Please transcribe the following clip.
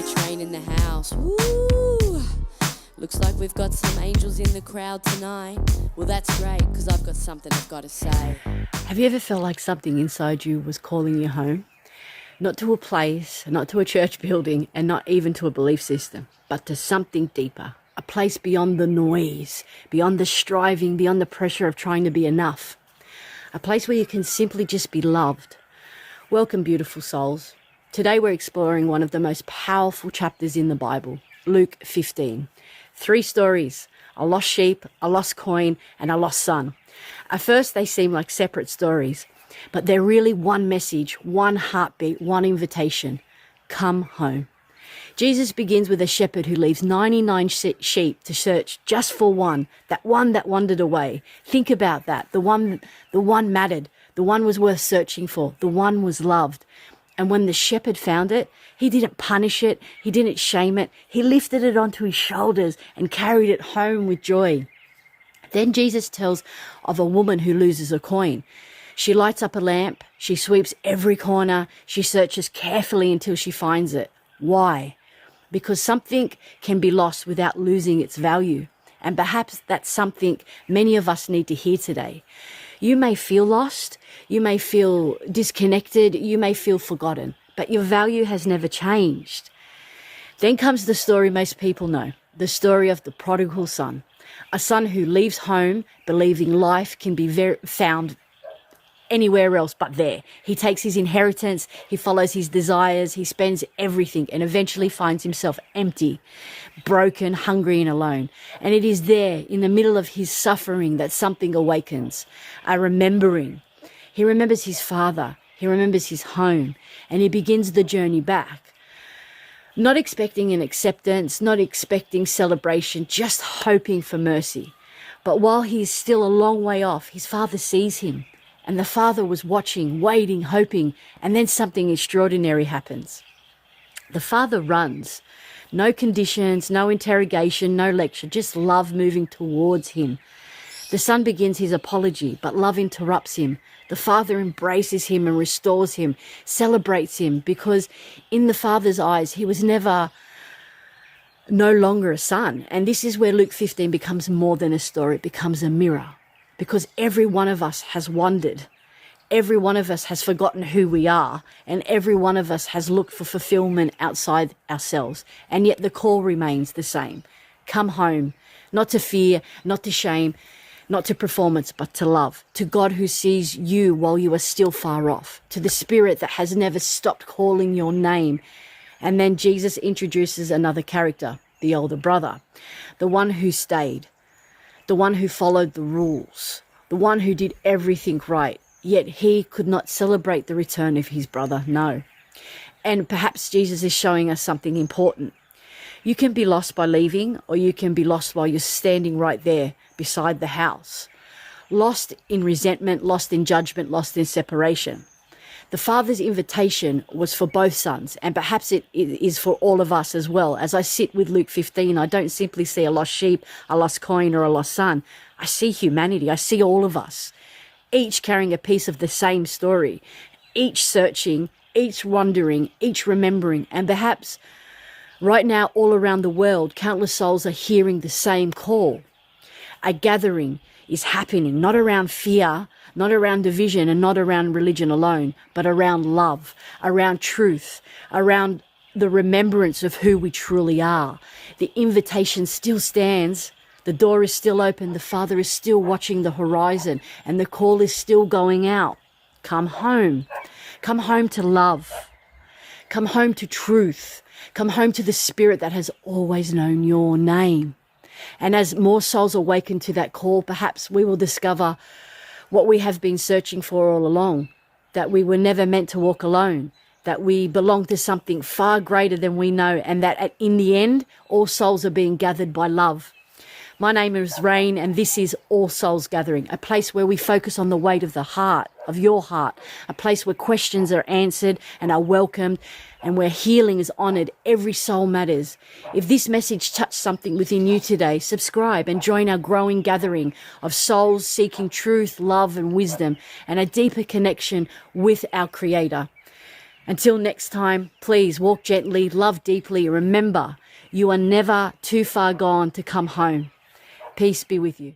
train in the house. Woo! Looks like we've got some angels in the crowd tonight. Well, that's great, because I've got something I've got to say. Have you ever felt like something inside you was calling you home? Not to a place, not to a church building, and not even to a belief system, but to something deeper. A place beyond the noise, beyond the striving, beyond the pressure of trying to be enough. A place where you can simply just be loved. Welcome, beautiful souls. Today we're exploring one of the most powerful chapters in the Bible, Luke 15. 3 stories, a lost sheep, a lost coin, and a lost son. At first they seem like separate stories, but they're really one message, one heartbeat, one invitation. Come home. Jesus begins with a shepherd who leaves 99 sheep to search just for one that wandered away. Think about that. The one mattered. The one was worth searching for. The one was loved. And when the shepherd found it, he didn't punish it. He didn't shame it. He lifted it onto his shoulders and carried it home with joy. Then Jesus tells of a woman who loses a coin. She lights up a lamp. She sweeps every corner. She searches carefully until she finds it. Why? Because something can be lost without losing its value. And perhaps that's something many of us need to hear today. You may feel lost, you may feel disconnected, you may feel forgotten, but your value has never changed. Then comes the story most people know, the story of the prodigal son. A son who leaves home believing life can be found anywhere else but there. He takes his inheritance, he follows his desires, he spends everything and eventually finds himself empty, broken, hungry and alone. And it is there in the middle of his suffering that something awakens, a remembering. He remembers his father, he remembers his home, and he begins the journey back. Not expecting an acceptance, not expecting celebration, just hoping for mercy. But while he is still a long way off, his father sees him. And the father was watching, waiting, hoping, and then something extraordinary happens. The father runs. No conditions, no interrogation, no lecture, just love moving towards him. The son begins his apology, but love interrupts him. The father embraces him and restores him, celebrates him, because in the father's eyes, he was no longer a son. And this is where Luke 15 becomes more than a story, it becomes a mirror. Because every one of us has wandered. Every one of us has forgotten who we are. And every one of us has looked for fulfillment outside ourselves. And yet the call remains the same. Come home, not to fear, not to shame, not to performance, but to love. To God who sees you while you are still far off. To the Spirit that has never stopped calling your name. And then Jesus introduces another character, the older brother, the one who stayed. The one who followed the rules, the one who did everything right, yet he could not celebrate the return of his brother, no. And perhaps Jesus is showing us something important. You can be lost by leaving, or you can be lost while you're standing right there beside the house. Lost in resentment, lost in judgment, lost in separation. The father's invitation was for both sons, and perhaps it is for all of us as well. As I sit with Luke 15, I don't simply see a lost sheep, a lost coin, or a lost son. I see humanity. I see all of us, each carrying a piece of the same story, each searching, each wondering, each remembering, and perhaps right now all around the world, countless souls are hearing the same call. A gathering is happening, not around fear, not around division, and not around religion alone, but around love, around truth, around the remembrance of who we truly are. The invitation still stands. The door is still open. The Father is still watching the horizon, and the call is still going out. Come home. Come home to love. Come home to truth. Come home to the Spirit that has always known your name. And as more souls awaken to that call, perhaps we will discover what we have been searching for all along, that we were never meant to walk alone, that we belong to something far greater than we know, and that in the end, all souls are being gathered by love. My name is Rain, and this is All Souls Gathering, a place where we focus on the weight of the heart, of your heart, a place where questions are answered and are welcomed, and where healing is honoured. Every soul matters. If this message touched something within you today, subscribe and join our growing gathering of souls seeking truth, love and wisdom, and a deeper connection with our Creator. Until next time, please walk gently, love deeply. Remember, you are never too far gone to come home. Peace be with you.